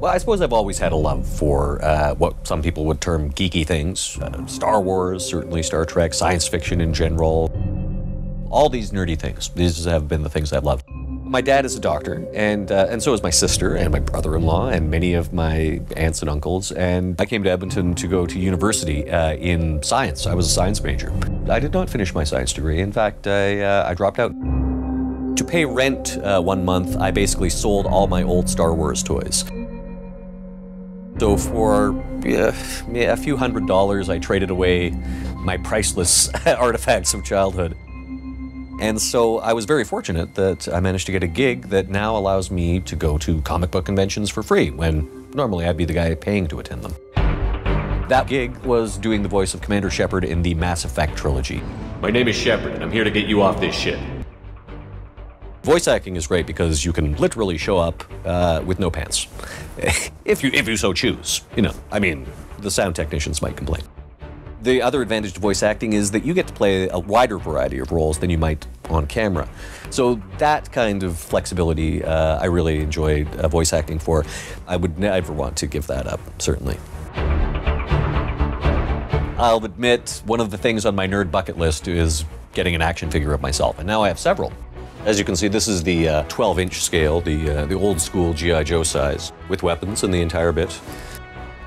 Well, I suppose I've always had a love for what some people would term geeky things. Star Wars, certainly Star Trek, science fiction in general. All these nerdy things. These have been the things I've loved. My dad is a doctor, and so is my sister and my brother-in-law and many of my aunts and uncles. And I came to Edmonton to go to university in science. I was a science major. I did not finish my science degree. In fact, I dropped out. To pay rent 1 month, I basically sold all my old Star Wars toys. So for a few $100s, I traded away my priceless artifacts of childhood. And so I was very fortunate that I managed to get a gig that now allows me to go to comic book conventions for free, when normally I'd be the guy paying to attend them. That gig was doing the voice of Commander Shepard in the Mass Effect trilogy. My name is Shepard, and I'm here to get you off this shit. Voice acting is great because you can literally show up with no pants, if you so choose. You know, I mean, the sound technicians might complain. The other advantage to voice acting is that you get to play a wider variety of roles than you might on camera. So that kind of flexibility I really enjoyed voice acting for. I would never want to give that up, certainly. I'll admit, one of the things on my nerd bucket list is getting an action figure of myself, and now I have several. As you can see, this is the 12-inch scale, the old school G.I. Joe size, with weapons and the entire bit.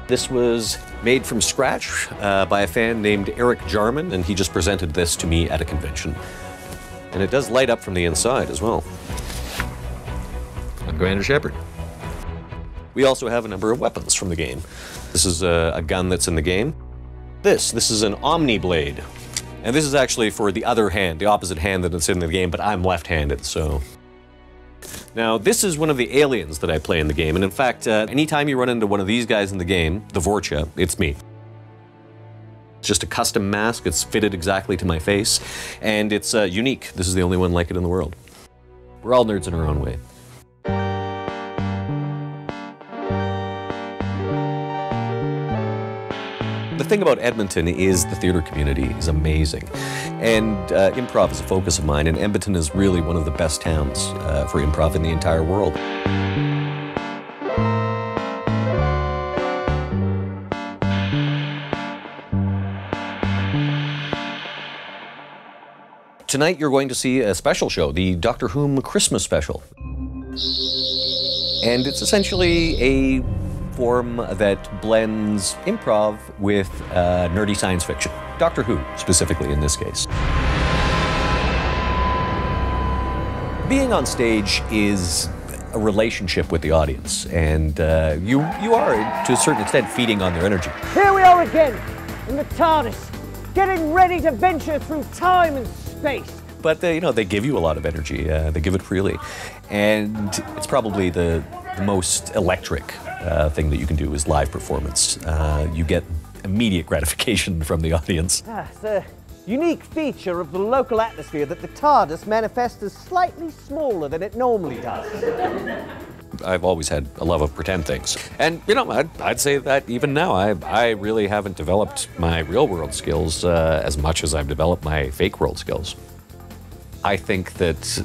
This was made from scratch by a fan named Eric Jarman, and he just presented this to me at a convention. And it does light up from the inside as well. I'm Commander Shepard. We also have a number of weapons from the game. This is a gun that's in the game. This is an Omni Blade. And this is actually for the other hand, the opposite hand that's in the game, but I'm left-handed, so. Now, this is one of the aliens that I play in the game, and in fact, anytime you run into one of these guys in the game, the Vorcha, it's me. It's just a custom mask, it's fitted exactly to my face, and it's unique. This is the only one like it in the world. We're all nerds in our own way. The thing about Edmonton is the theater community is amazing. And improv is a focus of mine, and Edmonton is really one of the best towns for improv in the entire world. Tonight you're going to see a special show, the Doctor Who Christmas special. And it's essentially a form that blends improv with nerdy science fiction. Doctor Who, specifically in this case. Being on stage is a relationship with the audience, and you are, to a certain extent, feeding on their energy. Here we are again, in the TARDIS, getting ready to venture through time and space. But they give you a lot of energy. They give it freely. And it's probably the most electric thing that you can do is live performance. You get immediate gratification from the audience. It's a unique feature of the local atmosphere that the TARDIS manifests as slightly smaller than it normally does. I've always had a love of pretend things. And, I'd say that even now, I really haven't developed my real-world skills as much as I've developed my fake-world skills. I think that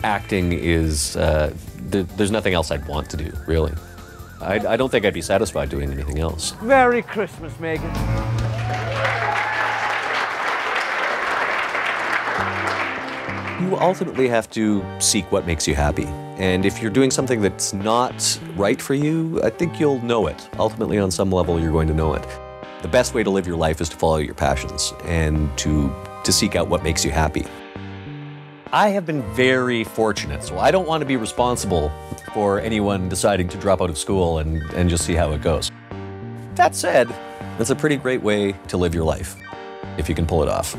acting is, there's nothing else I'd want to do, really. I don't think I'd be satisfied doing anything else. Merry Christmas, Megan. You ultimately have to seek what makes you happy. And if you're doing something that's not right for you, I think you'll know it. Ultimately, on some level, you're going to know it. The best way to live your life is to follow your passions and to seek out what makes you happy. I have been very fortunate, so I don't want to be responsible for anyone deciding to drop out of school and just see how it goes. That said, it's a pretty great way to live your life, if you can pull it off.